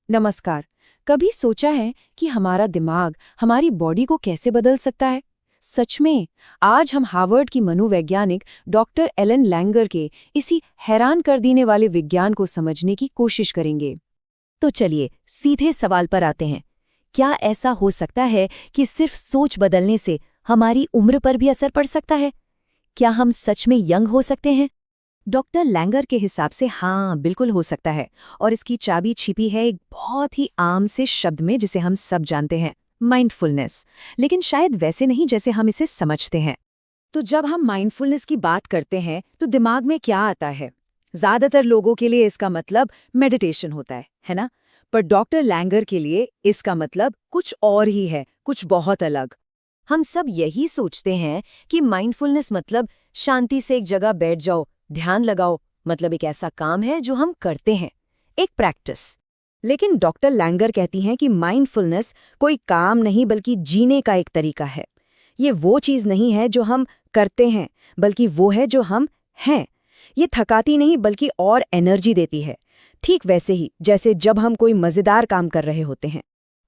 नमस्कार। कभी सोचा है कि हमारा दिमाग हमारी बॉडी को कैसे बदल सकता है? सच में, आज हम हार्वर्ड की मनोवैज्ञानिक डॉक्टर एलन लैंगर के इसी हैरान कर देने वाले विज्ञान को समझने की कोशिश करेंगे। तो चलिए सीधे सवाल पर आते हैं। क्या ऐसा हो सकता है कि सिर्फ सोच बदलने से हमारी उम्र पर भी असर पड़ सकता है? क्या हम सच में यंग हो सकते हैं? डॉक्टर लैंगर के हिसाब से हाँ, बिल्कुल हो सकता है। और इसकी चाबी छिपी है एक बहुत ही आम से शब्द में जिसे हम सब जानते हैं, माइंडफुलनेस। लेकिन शायद वैसे नहीं जैसे हम इसे समझते हैं। तो जब हम माइंडफुलनेस की बात करते हैं तो दिमाग में क्या आता है? ज्यादातर लोगों के लिए इसका मतलब मेडिटेशन होता है ना? पर डॉक्टर लैंगर के लिए इसका मतलब कुछ और ही है, कुछ बहुत अलग। हम सब यही सोचते हैं कि माइंडफुलनेस मतलब शांति से एक जगह बैठ जाओ, ध्यान लगाओ, मतलब एक ऐसा काम है जो हम करते हैं, एक प्रैक्टिस। लेकिन डॉक्टर लैंगर कहती हैं कि माइंडफुलनेस कोई काम नहीं बल्कि जीने का एक तरीका है। ये वो चीज़ नहीं है जो हम करते हैं, बल्कि वो है जो हम हैं। ये थकाती नहीं बल्कि और एनर्जी देती है, ठीक वैसे ही जैसे जब हम कोई मज़ेदार काम कर रहे होते हैं।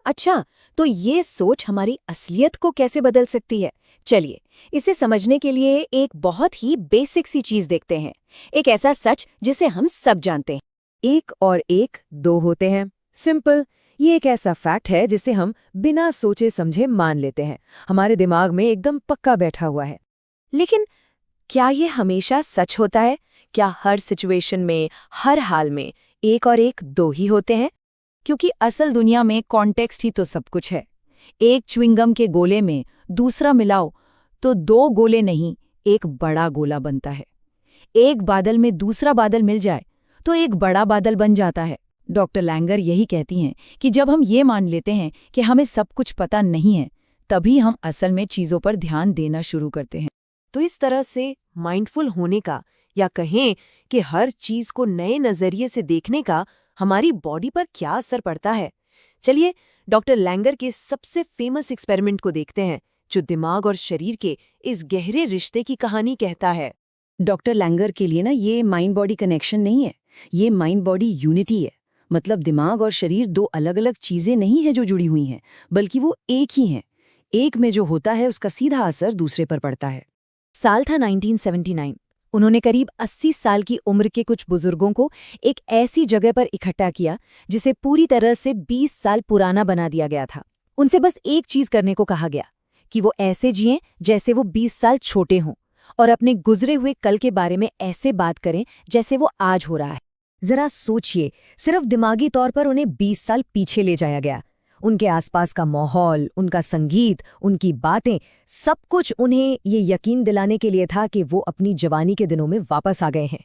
अच्छा, तो ये सोच हमारी असलियत को कैसे बदल सकती है? चलिए, इसे समझने के लिए एक बहुत ही बेसिक सी चीज देखते हैं। एक ऐसा सच जिसे हम सब जानते हैं। एक और एक दो होते हैं। सिंपल। ये एक ऐसा फैक्ट है जिसे हम बिना सोचे समझे मान लेते हैं, हमारे दिमाग में एकदम पक्का बैठा हुआ है। लेकिन क्या ये हमेशा सच होता है? क्या हर सिचुएशन में, हर हाल में एक और एक दो ही होते हैं? क्योंकि असल दुनिया में कॉन्टेक्स्ट ही तो सब कुछ है। एक च्युइंगम के गोले में दूसरा मिलाओ तो दो गोले नहीं, एक बड़ा गोला बनता है। एक बादल में दूसरा बादल मिल जाए तो एक बड़ा बादल बन जाता है। डॉक्टर लैंगर यही कहती हैं कि जब हम ये मान लेते हैं कि हमें सब कुछ पता नहीं है, तभी हम असल में चीज़ों पर ध्यान देना शुरू करते हैं। तो इस तरह से माइंडफुल होने का, या कहें कि हर चीज को नए नजरिए से देखने का, हमारी बॉडी पर क्या असर पड़ता है? चलिए डॉक्टर लैंगर के सबसे फेमस एक्सपेरिमेंट को देखते हैं, जो दिमाग और शरीर के इस गहरे रिश्ते की कहानी कहता है। डॉक्टर लैंगर के लिए ना ये माइंड बॉडी कनेक्शन नहीं है, ये माइंड बॉडी यूनिटी है। मतलब दिमाग और शरीर दो अलग अलग चीजें नहीं है जो जुड़ी हुई हैं, बल्कि वो एक ही हैं। एक में जो होता है उसका सीधा असर दूसरे पर पड़ता है। साल था 1979। उन्होंने करीब 80 साल की उम्र के कुछ बुजुर्गों को एक ऐसी जगह पर इकट्ठा किया जिसे पूरी तरह से 20 साल पुराना बना दिया गया था। उनसे बस एक चीज करने को कहा गया कि वो ऐसे जिएं जैसे वो 20 साल छोटे हों, और अपने गुजरे हुए कल के बारे में ऐसे बात करें जैसे वो आज हो रहा है। जरा सोचिए, सिर्फ दिमागी तौर पर उन्हें 20 साल पीछे ले जाया गया। उनके आसपास का माहौल, उनका संगीत, उनकी बातें, सब कुछ उन्हें ये यकीन दिलाने के लिए था कि वो अपनी जवानी के दिनों में वापस आ गए हैं।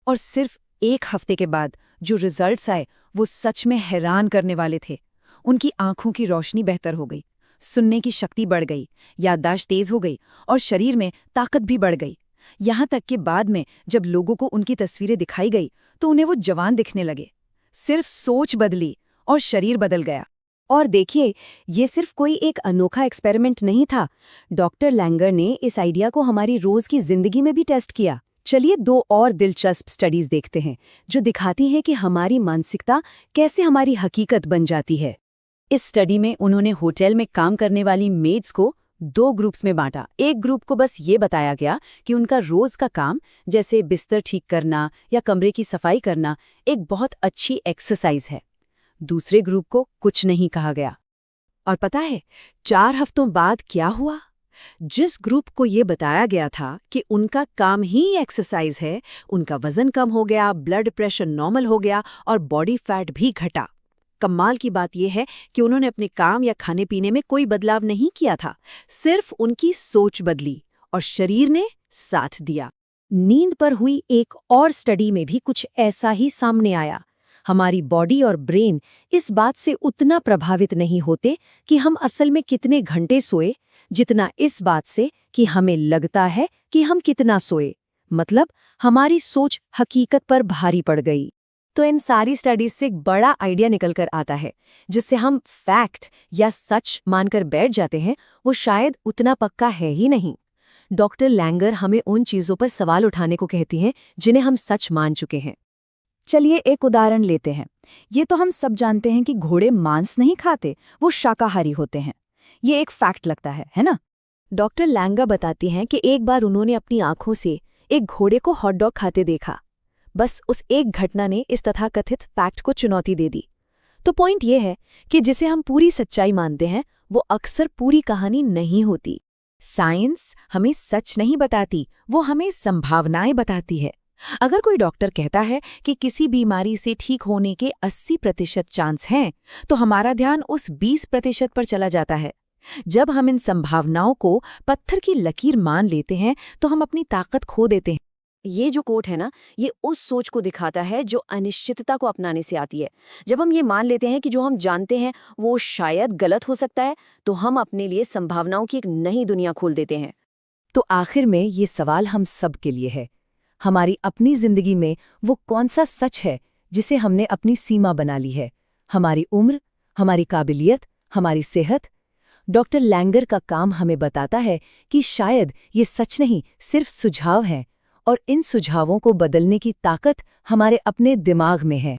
और सिर्फ एक हफ्ते के बाद जो रिजल्ट्स आए वो सच में हैरान करने वाले थे। उनकी आंखों की रोशनी बेहतर हो गई, सुनने की शक्ति बढ़ गई, याददाश्त तेज हो गई और शरीर में ताकत भी बढ़ गई। यहाँ तक कि बाद में जब लोगों को उनकी तस्वीरें दिखाई गई तो उन्हें वो जवान दिखने लगे। सिर्फ सोच बदली और शरीर बदल गया। और देखिए, ये सिर्फ कोई एक अनोखा एक्सपेरिमेंट नहीं था। डॉक्टर लैंगर ने इस आइडिया को हमारी रोज की जिंदगी में भी टेस्ट किया। चलिए दो और दिलचस्प स्टडीज देखते हैं जो दिखाती हैं कि हमारी मानसिकता कैसे हमारी हकीकत बन जाती है। इस स्टडी में उन्होंने होटल में काम करने वाली मेड्स को दो ग्रुप्स में बांटा। एक ग्रुप को बस ये बताया गया कि उनका रोज का काम, जैसे बिस्तर ठीक करना या कमरे की सफाई करना, एक बहुत अच्छी एक्सरसाइज है। दूसरे ग्रुप को कुछ नहीं कहा गया। और पता है 4 हफ्तों बाद क्या हुआ? जिस ग्रुप को ये बताया गया था कि उनका काम ही एक्सरसाइज है, उनका वजन कम हो गया, ब्लड प्रेशर नॉर्मल हो गया और बॉडी फैट भी घटा। कमाल की बात यह है कि उन्होंने अपने काम या खाने पीने में कोई बदलाव नहीं किया था, सिर्फ उनकी सोच बदली और शरीर ने साथ दिया। नींद पर हुई एक और स्टडी में भी कुछ ऐसा ही सामने आया। हमारी बॉडी और ब्रेन इस बात से उतना प्रभावित नहीं होते कि हम असल में कितने घंटे सोए, जितना इस बात से कि हमें लगता है कि हम कितना सोए। मतलब हमारी सोच हकीकत पर भारी पड़ गई। तो इन सारी स्टडीज से एक बड़ा आइडिया निकल कर आता है, जिससे हम फैक्ट या सच मानकर बैठ जाते हैं, वो शायद उतना पक्का है ही नहीं। डॉक्टर लैंगर हमें उन चीज़ों पर सवाल उठाने को कहती हैं जिन्हें हम सच मान चुके हैं। चलिए एक उदाहरण लेते हैं। ये तो हम सब जानते हैं कि घोड़े मांस नहीं खाते, वो शाकाहारी होते हैं। ये एक फैक्ट लगता है ना? डॉक्टर लैंगर बताती हैं कि एक बार उन्होंने अपनी आंखों से एक घोड़े को हॉट डॉग खाते देखा। बस उस एक घटना ने इस तथाकथित फैक्ट को चुनौती दे दी। तो पॉइंट ये है कि जिसे हम पूरी सच्चाई मानते हैं वो अक्सर पूरी कहानी नहीं होती। साइंस हमें सच नहीं बताती, वो हमें संभावनाएं बताती है। अगर कोई डॉक्टर कहता है कि किसी बीमारी से ठीक होने के 80% चांस हैं, तो हमारा ध्यान उस 20% पर चला जाता है। जब हम इन संभावनाओं को पत्थर की लकीर मान लेते हैं तो हम अपनी ताकत खो देते हैं। ये जो कोट है ना, ये उस सोच को दिखाता है जो अनिश्चितता को अपनाने से आती है। जब हम ये मान लेते हैं कि जो हम जानते हैं वो शायद गलत हो सकता है, तो हम अपने लिए संभावनाओं की एक नई दुनिया खोल देते हैं। तो आखिर में ये सवाल हम सब के लिए है, हमारी अपनी जिंदगी में वो कौन सा सच है जिसे हमने अपनी सीमा बना ली है? हमारी उम्र, हमारी काबिलियत, हमारी सेहत? डॉक्टर लैंगर का काम हमें बताता है कि शायद ये सच नहीं, सिर्फ सुझाव हैं, और इन सुझावों को बदलने की ताकत हमारे अपने दिमाग में है।